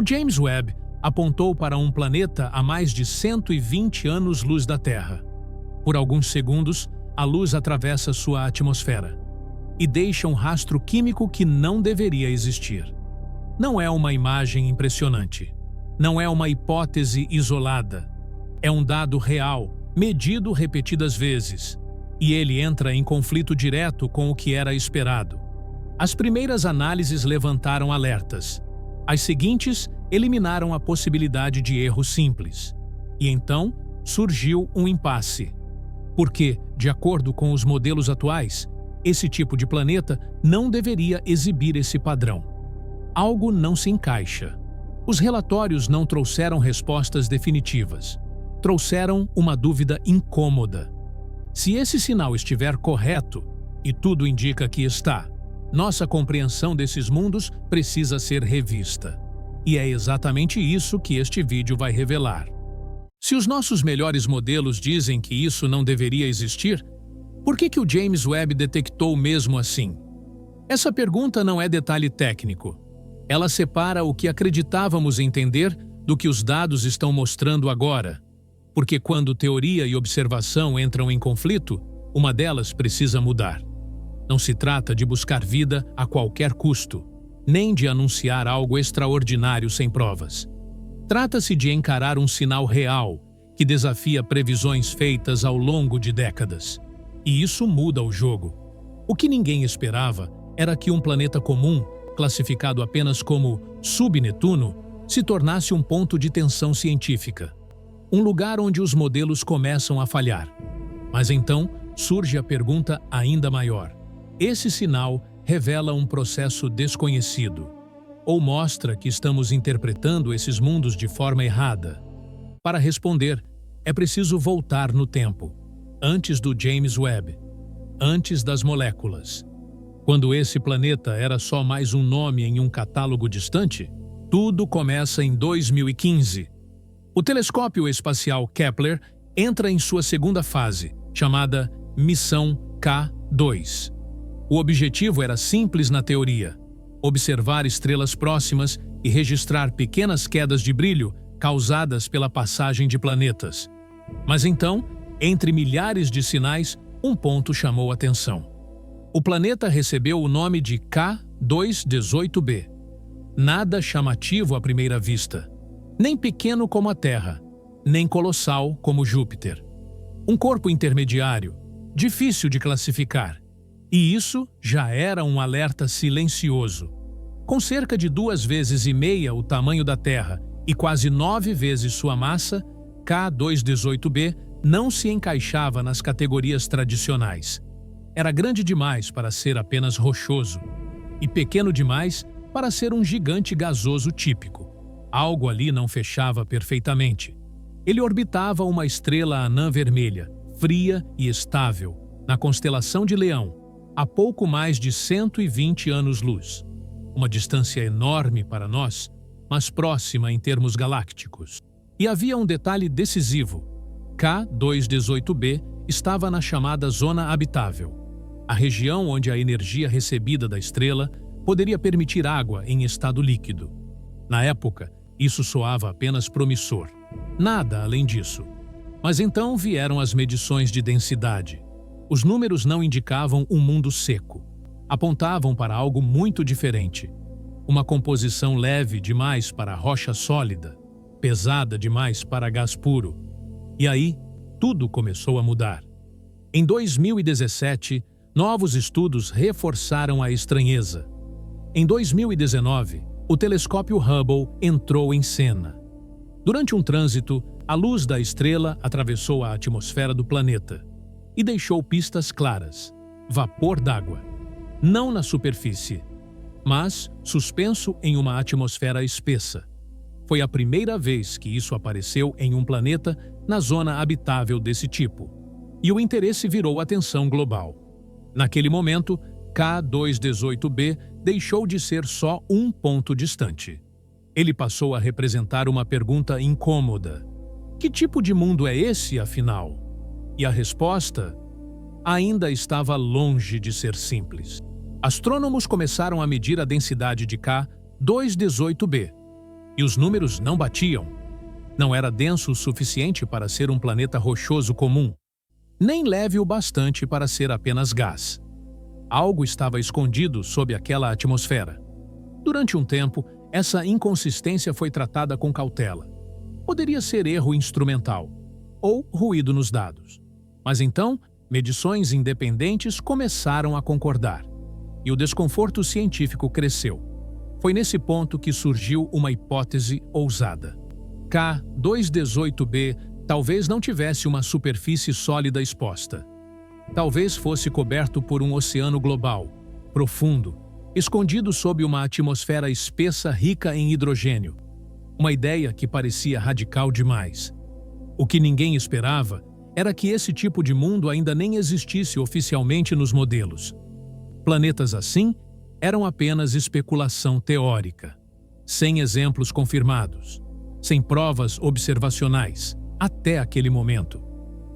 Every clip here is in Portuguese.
O James Webb apontou para um planeta a mais de 120 anos-luz da Terra. Por alguns segundos, a luz atravessa sua atmosfera e deixa um rastro químico que não deveria existir. Não é uma imagem impressionante. Não é uma hipótese isolada. É um dado real, medido repetidas vezes. E ele entra em conflito direto com o que era esperado. As primeiras análises levantaram alertas. As seguintes eliminaram a possibilidade de erro simples. E então surgiu um impasse. Porque, de acordo com os modelos atuais, esse tipo de planeta não deveria exibir esse padrão. Algo não se encaixa. Os relatórios não trouxeram respostas definitivas. Trouxeram uma dúvida incômoda. Se esse sinal estiver correto, e tudo indica que está, nossa compreensão desses mundos precisa ser revista. E é exatamente isso que este vídeo vai revelar. Se os nossos melhores modelos dizem que isso não deveria existir, por que o James Webb detectou mesmo assim? Essa pergunta não é detalhe técnico. Ela separa o que acreditávamos entender do que os dados estão mostrando agora. Porque quando teoria e observação entram em conflito, uma delas precisa mudar. Não se trata de buscar vida a qualquer custo, nem de anunciar algo extraordinário sem provas. Trata-se de encarar um sinal real que desafia previsões feitas ao longo de décadas. E isso muda o jogo. O que ninguém esperava era que um planeta comum, classificado apenas como subnetuno, se tornasse um ponto de tensão científica. Um lugar onde os modelos começam a falhar. Mas então surge a pergunta ainda maior. Esse sinal revela um processo desconhecido, ou mostra que estamos interpretando esses mundos de forma errada. Para responder, é preciso voltar no tempo, antes do James Webb, antes das moléculas. Quando esse planeta era só mais um nome em um catálogo distante, tudo começa em 2015. O telescópio espacial Kepler entra em sua segunda fase, chamada Missão K2. O objetivo era simples na teoria: observar estrelas próximas e registrar pequenas quedas de brilho causadas pela passagem de planetas. Mas então, entre milhares de sinais, um ponto chamou atenção. O planeta recebeu o nome de K218b. Nada chamativo à primeira vista. Nem pequeno como a Terra, nem colossal como Júpiter. Um corpo intermediário, difícil de classificar. E isso já era um alerta silencioso. Com cerca de 2,5 vezes o tamanho da Terra e quase 9 vezes sua massa, K218b não se encaixava nas categorias tradicionais. Era grande demais para ser apenas rochoso e pequeno demais para ser um gigante gasoso típico. Algo ali não fechava perfeitamente. Ele orbitava uma estrela anã vermelha, fria e estável, na constelação de Leão, a pouco mais de 120 anos-luz. Uma distância enorme para nós, mas próxima em termos galácticos. E havia um detalhe decisivo. K218b estava na chamada zona habitável, a região onde a energia recebida da estrela poderia permitir água em estado líquido. Na época, isso soava apenas promissor. Nada além disso. Mas então vieram as medições de densidade. Os números não indicavam um mundo seco. Apontavam para algo muito diferente. Uma composição leve demais para rocha sólida, pesada demais para gás puro. E aí, tudo começou a mudar. Em 2017, novos estudos reforçaram a estranheza. Em 2019, o telescópio Hubble entrou em cena. Durante um trânsito, a luz da estrela atravessou a atmosfera do planeta e deixou pistas claras, vapor d'água. Não na superfície, mas suspenso em uma atmosfera espessa. Foi a primeira vez que isso apareceu em um planeta na zona habitável desse tipo. E o interesse virou atenção global. Naquele momento, K218b deixou de ser só um ponto distante. Ele passou a representar uma pergunta incômoda. Que tipo de mundo é esse, afinal? E a resposta ainda estava longe de ser simples. Astrônomos começaram a medir a densidade de K218b. E os números não batiam. Não era denso o suficiente para ser um planeta rochoso comum, nem leve o bastante para ser apenas gás. Algo estava escondido sob aquela atmosfera. Durante um tempo, essa inconsistência foi tratada com cautela. Poderia ser erro instrumental ou ruído nos dados. Mas então, medições independentes começaram a concordar, e o desconforto científico cresceu. Foi nesse ponto que surgiu uma hipótese ousada. K218b talvez não tivesse uma superfície sólida exposta. Talvez fosse coberto por um oceano global, profundo, escondido sob uma atmosfera espessa rica em hidrogênio. Uma ideia que parecia radical demais. O que ninguém esperava era que esse tipo de mundo ainda nem existisse oficialmente nos modelos. Planetas assim eram apenas especulação teórica, sem exemplos confirmados, sem provas observacionais, até aquele momento.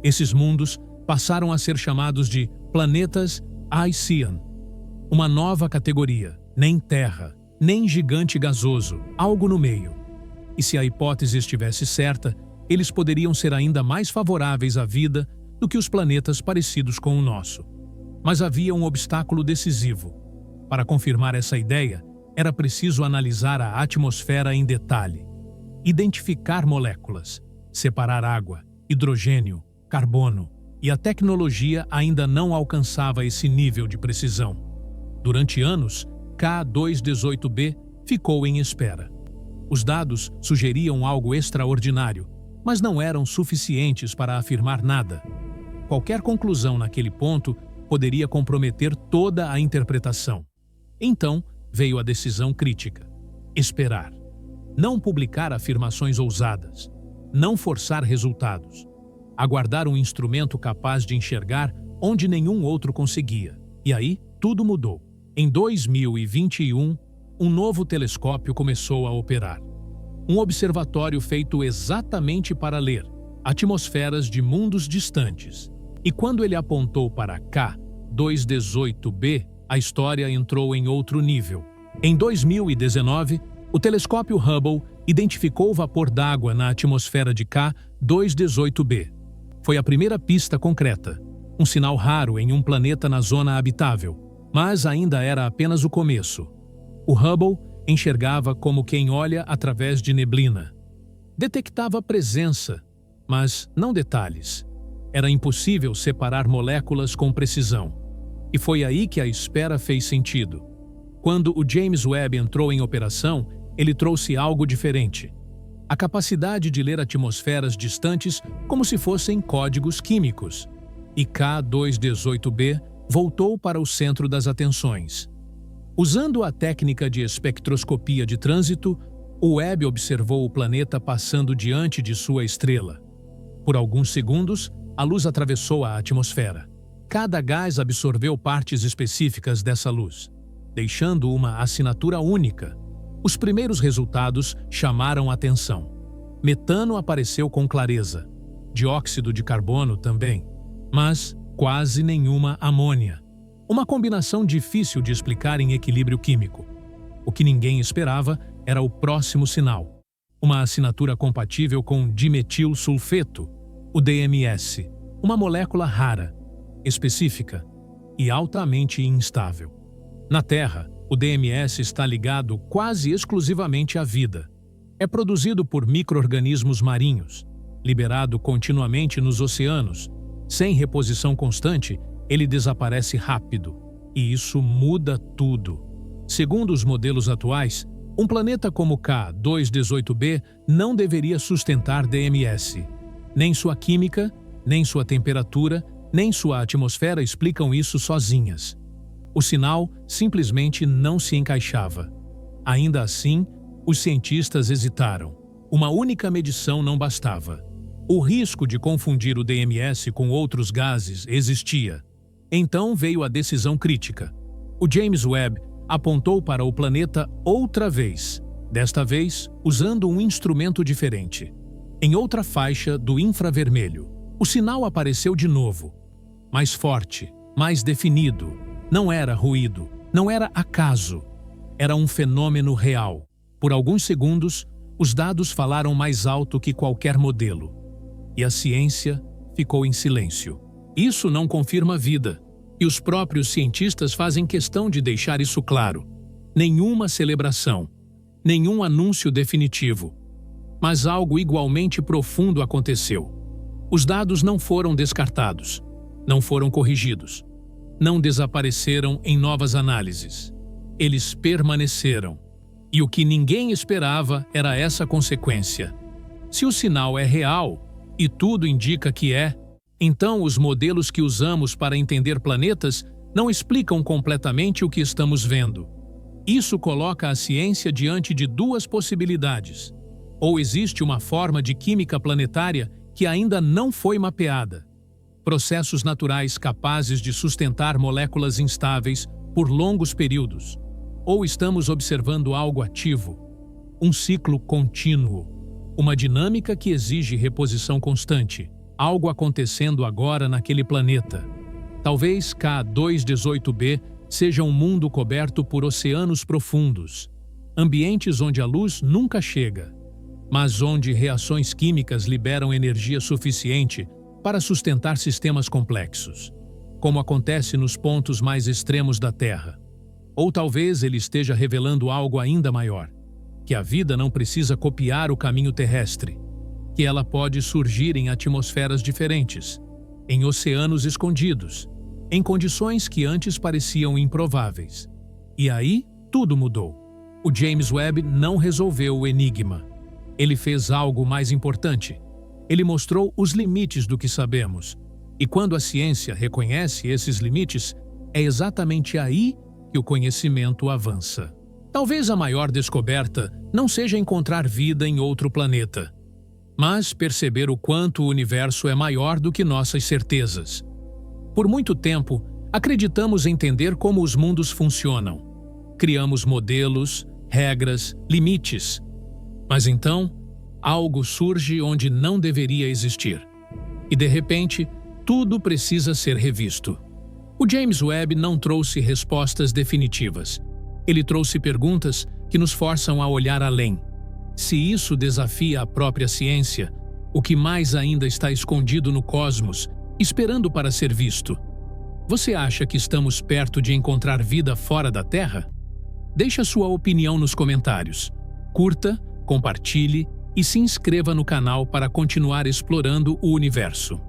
Esses mundos passaram a ser chamados de planetas Icean, uma nova categoria, nem terra, nem gigante gasoso, algo no meio. E se a hipótese estivesse certa, eles poderiam ser ainda mais favoráveis à vida do que os planetas parecidos com o nosso. Mas havia um obstáculo decisivo. Para confirmar essa ideia, era preciso analisar a atmosfera em detalhe, identificar moléculas, separar água, hidrogênio, carbono, e a tecnologia ainda não alcançava esse nível de precisão. Durante anos, K218b ficou em espera. Os dados sugeriam algo extraordinário, mas não eram suficientes para afirmar nada. Qualquer conclusão naquele ponto poderia comprometer toda a interpretação. Então veio a decisão crítica: esperar. Não publicar afirmações ousadas. Não forçar resultados. Aguardar um instrumento capaz de enxergar onde nenhum outro conseguia. E aí, tudo mudou. Em 2021, um novo telescópio começou a operar. Um observatório feito exatamente para ler atmosferas de mundos distantes. E quando ele apontou para K218b, a história entrou em outro nível. Em 2019, o telescópio Hubble identificou vapor d'água na atmosfera de K218b. Foi a primeira pista concreta, um sinal raro em um planeta na zona habitável, mas ainda era apenas o começo. O Hubble enxergava como quem olha através de neblina. Detectava presença, mas não detalhes. Era impossível separar moléculas com precisão. E foi aí que a espera fez sentido. Quando o James Webb entrou em operação, ele trouxe algo diferente. A capacidade de ler atmosferas distantes como se fossem códigos químicos. E K218b voltou para o centro das atenções. Usando a técnica de espectroscopia de trânsito, o Webb observou o planeta passando diante de sua estrela. Por alguns segundos, a luz atravessou a atmosfera. Cada gás absorveu partes específicas dessa luz, deixando uma assinatura única. Os primeiros resultados chamaram a atenção. Metano apareceu com clareza, dióxido de carbono também, mas quase nenhuma amônia. Uma combinação difícil de explicar em equilíbrio químico. O que ninguém esperava era o próximo sinal. Uma assinatura compatível com dimetilsulfeto, o DMS, uma molécula rara, específica e altamente instável. Na Terra, o DMS está ligado quase exclusivamente à vida. É produzido por micro-organismos marinhos, liberado continuamente nos oceanos. Sem reposição constante, ele desaparece rápido, e isso muda tudo. Segundo os modelos atuais, um planeta como K218b não deveria sustentar DMS. Nem sua química, nem sua temperatura, nem sua atmosfera explicam isso sozinhas. O sinal simplesmente não se encaixava. Ainda assim, os cientistas hesitaram. Uma única medição não bastava. O risco de confundir o DMS com outros gases existia. Então veio a decisão crítica. O James Webb apontou para o planeta outra vez, desta vez usando um instrumento diferente. Em outra faixa do infravermelho, o sinal apareceu de novo. Mais forte, mais definido. Não era ruído, não era acaso. Era um fenômeno real. Por alguns segundos, Os dados falaram mais alto que qualquer modelo. E a ciência ficou em silêncio. Isso não confirma vida. E os próprios cientistas fazem questão de deixar isso claro. Nenhuma celebração, nenhum anúncio definitivo. Mas algo igualmente profundo aconteceu. Os dados não foram descartados, não foram corrigidos, não desapareceram em novas análises. Eles permaneceram. E o que ninguém esperava era essa consequência. Se o sinal é real, e tudo indica que é, então os modelos que usamos para entender planetas não explicam completamente o que estamos vendo. Isso coloca a ciência diante de duas possibilidades. Ou existe uma forma de química planetária que ainda não foi mapeada. Processos naturais capazes de sustentar moléculas instáveis por longos períodos. Ou estamos observando algo ativo, um ciclo contínuo, uma dinâmica que exige reposição constante, algo acontecendo agora naquele planeta. Talvez K218b seja um mundo coberto por oceanos profundos, ambientes onde a luz nunca chega, mas onde reações químicas liberam energia suficiente para sustentar sistemas complexos, como acontece nos pontos mais extremos da Terra. Ou talvez ele esteja revelando algo ainda maior, que a vida não precisa copiar o caminho terrestre, que ela pode surgir em atmosferas diferentes, em oceanos escondidos, em condições que antes pareciam improváveis. E aí, tudo mudou. O James Webb não resolveu o enigma. Ele fez algo mais importante. Ele mostrou os limites do que sabemos. E quando a ciência reconhece esses limites, é exatamente aí que o conhecimento avança. Talvez a maior descoberta não seja encontrar vida em outro planeta, mas perceber o quanto o universo é maior do que nossas certezas. Por muito tempo, acreditamos entender como os mundos funcionam. Criamos modelos, regras, limites. Mas então, algo surge onde não deveria existir. E de repente, tudo precisa ser revisto. O James Webb não trouxe respostas definitivas. Ele trouxe perguntas que nos forçam a olhar além. Se isso desafia a própria ciência, o que mais ainda está escondido no cosmos, esperando para ser visto? Você acha que estamos perto de encontrar vida fora da Terra? Deixe a sua opinião nos comentários. Curta, compartilhe e se inscreva no canal para continuar explorando o universo.